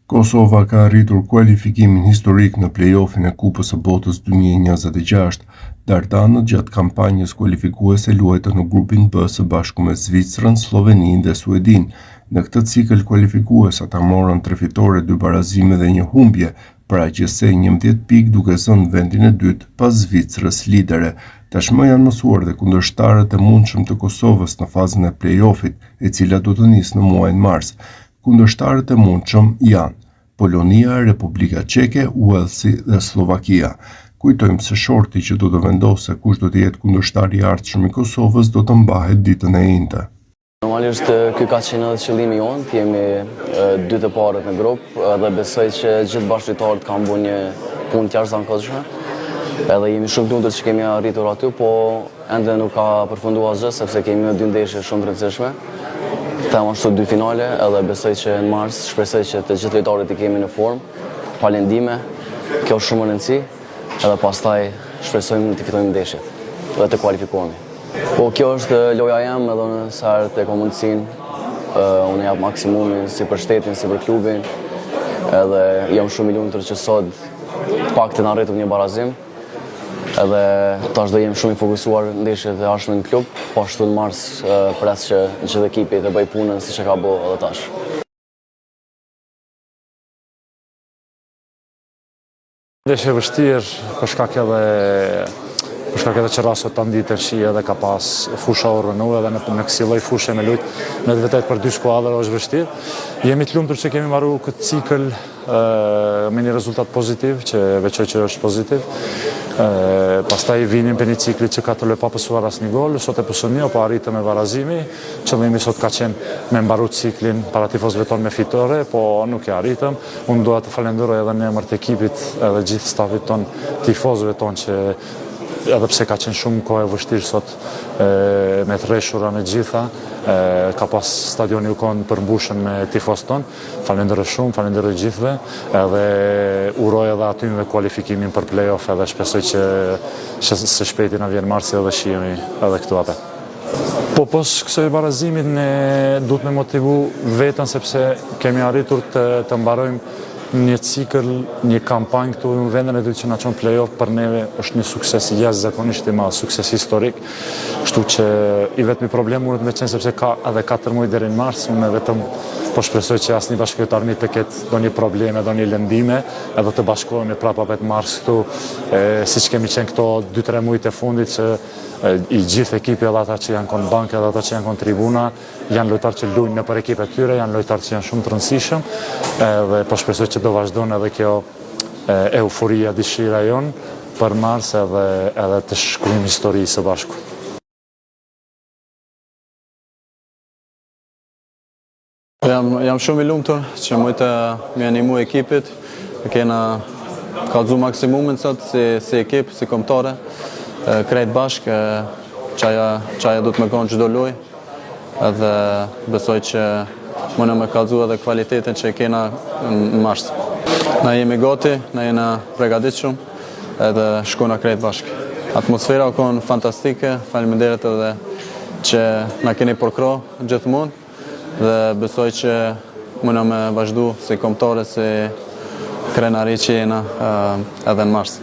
Kosova ka arritur kualifikimin historik në play-offin e Kupës së Botës 2026. Dardanët gjatë kampanjës kualifikuese luajtën në grupin B së bashku me Zvicrën, Sloveninë dhe Suedinë. Në këtë cikël kualifikues ata morën 3 fitore, 2 barazime dhe 1 humbje, pra gjithsej 11 pikë duke zënë vendin e dytë pas Zvicrës lidere. Tashmë janë mësuar dhe kundërshtarët e mundshëm të Kosovës në fazën e play-offit, e cila do të nisë në muajin mars. Kundërshtarët e mundshëm janë Polonia, Republika Çeke, Uelsi dhe Slovakia. Kujtojmë se shorti që do të vendosë kush do të jetë kundërshtari i ardhshëm i Kosovës do të mbahet ditën e njëjtë. Normalisht ky ka qenë edhe qëllimi jonë, të jemi dy të parët në grup dhe besoj që gjithë bashkëtarët kanë bërë një punë të jashtëzakonshme. Edhe jemi shumë të lumtur që kemi arritur aty, po ende nuk ka përfunduar asgjë sepse kemi 2 ndeshje shumë të rëndësishme. Them ashtu 2 finale, edhe besoj që në mars shpresoj që të gjithë lojtarët i kemi në formë, falendime, kjo është shumë e rëndësishme, edhe pastaj shpresojmë të fitojmë ndeshjet dhe të kualifikohemi. Po kjo është loja jam, edhe në sa herë të kam mundësinë, unë jap maksimumin si për shtetin, si për klubin, edhe jam shumë i lumtur që sot të paktën arritur një barazim. Edhe tash do jemi shumë i fokusuar në ndeshjet e ardhshme në klub, po ashtu në mars pres që gjithë ekipi të bëjë punën siç e ka bërë edhe tash. Ndeshje e vështirë, për shkak edhe që rasot të nditën shi edhe ka pas fusha o rënu edhe në kësi lloj fushe me lujt me të vërtet për 2 skuadra është vështirë. Jemi të lumtur që kemi marru këtë cikël me një rezultat pozitiv, që veçoj që është pozitiv. Pastaj vinim për një cikli që ka të lë pa pësuar asnjë gol, sot e pësuni, po arritëm me barazimi. Qëllimi sot ka qenë me mbaru ciklin para tifozëve tonë me fitore, po nuk e arritëm. Unë dua të falenderoj edhe në emër të ekipit edhe gjithë stafit tonë, tifozëve tonë që edhe pse ka qenë shumë kohë e vështirë sot me të rreshura me gjitha, ka pas stadioni u konë përmbushën me tifos tonë. Falenderoj shumë, falenderoj gjithve, edhe uroj edhe atyve kualifikimin për play-off edhe shpresoj që së shpejti na vjen marsi edhe shihemi edhe këtu atë. Po pos kësaj barazimit ne duhet me motivu vetën sepse kemi arritur të mbarojmë një cikël, një kampanjë këtu në vendin e dytë që na çon play-off për neve është një sukses jashtëzakonisht i madh, sukses historik. Kështu që i vetmi problem mund të më qenë sepse ka edhe 4 muaj deri në mars, unë vetëm po shpresoj që asnjë bashkëtar nuk të ketë ndonjë probleme, ndonjë lëndime, edhe të bashkohemi prapë vetë mars këtu, siç kemi qenë këto 2-3 muajt e fundit që i gjithë ekipi edhe ata që janë konë banke edhe ata që janë konë tribuna, janë lojtarë që luajnë në për ekipe tyre, janë lojtarë që janë shumë të rëndësishëm, dhe po shpresoj që do vazhdojnë edhe kjo euforia, dëshira jonë për mars edhe të shkruajmë histori së bashku. Jam shumë i lumtur që mujtë më animu ekipit, kena kallëzu maksimumin sot si ekip, si kombëtare, krejt bashk, qaja du të me konë çdo lojë, edhe besoj që mëna me kallëzu edhe kvalitetin që kena në mars. Na jemi gati, na jena pregaditshëm, edhe shkona krejt bashk. Atmosfera u konë fantastike, faleminderit edhe që na keni përkro gjithmonë, dhe besoj që mëna me vazhdu si kombëtare, si krenari që jena edhe në mars.